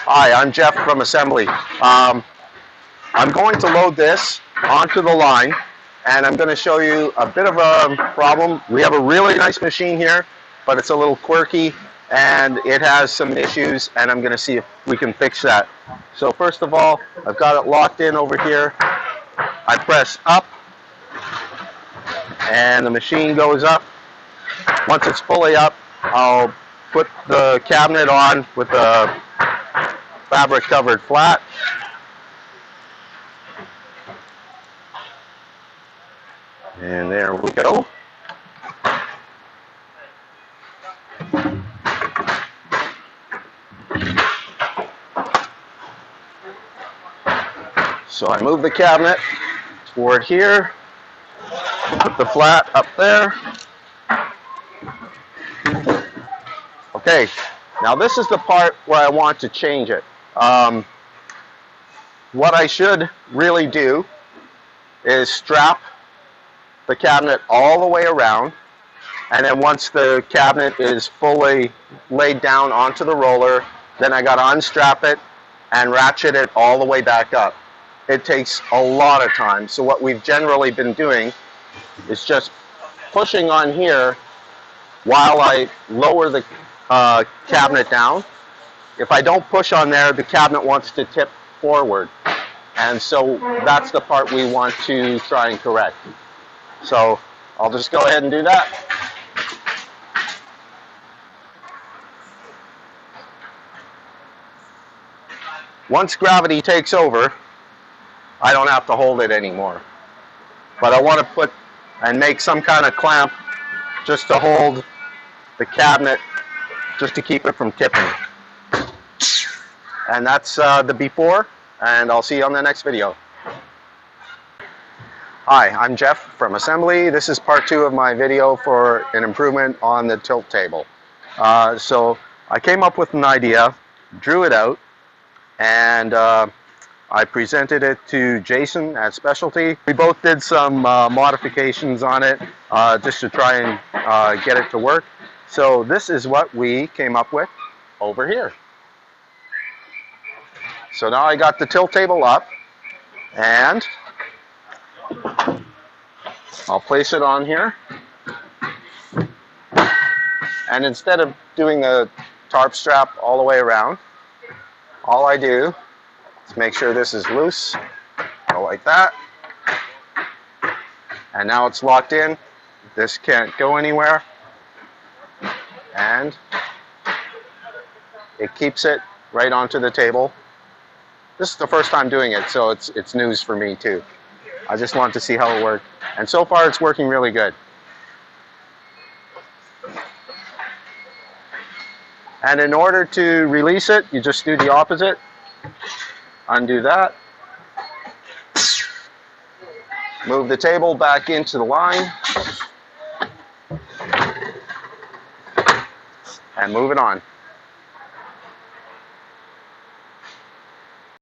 Hi, I'm Jeff from Assembly. I'm going to load this onto the line, and I'm going to show you a bit of a problem. We have a really nice machine here, but it's a little quirky, and it has some issues, and I'm going to see if we can fix that. So first of all, I've got it locked in over here. I press up, and the machine goes up. Once it's fully up, I'll put the cabinet on with the fabric covered flat. And there we go. So I move the cabinet toward here, put the flat up there. Okay, now this is the part where I want to change it. What I should really do is strap the cabinet all the way around, and then once the cabinet is fully laid down onto the roller, then I got to unstrap it and ratchet it all the way back up. It takes a lot of time, so what we've generally been doing is just pushing on here while I lower the cabinet down. If I don't push on there, the cabinet wants to tip forward, and so that's the part we want to try and correct. So I'll just go ahead and do that. Once gravity takes over, I don't have to hold it anymore. But I want to put and make some kind of clamp just to hold the cabinet, just to keep it from tipping. And that's the before, and I'll see you on the next video. Hi, I'm Jeff from Assembly. This is part 2 of my video for an improvement on the tilt table. So I came up with an idea, drew it out, and I presented it to Jason at Specialty. We both did some modifications on it just to try and get it to work. So this is what we came up with over here. So now I got the tilt table up, and I'll place it on here. And instead of doing the tarp strap all the way around, all I do is make sure this is loose, go like that. And now it's locked in. This can't go anywhere. And it keeps it right onto the table. This is the first time doing it, so it's news for me too. I just wanted to see how it worked. And so far it's working really good. And in order to release it, you just do the opposite. Undo that. Move the table back into the line. And move it on.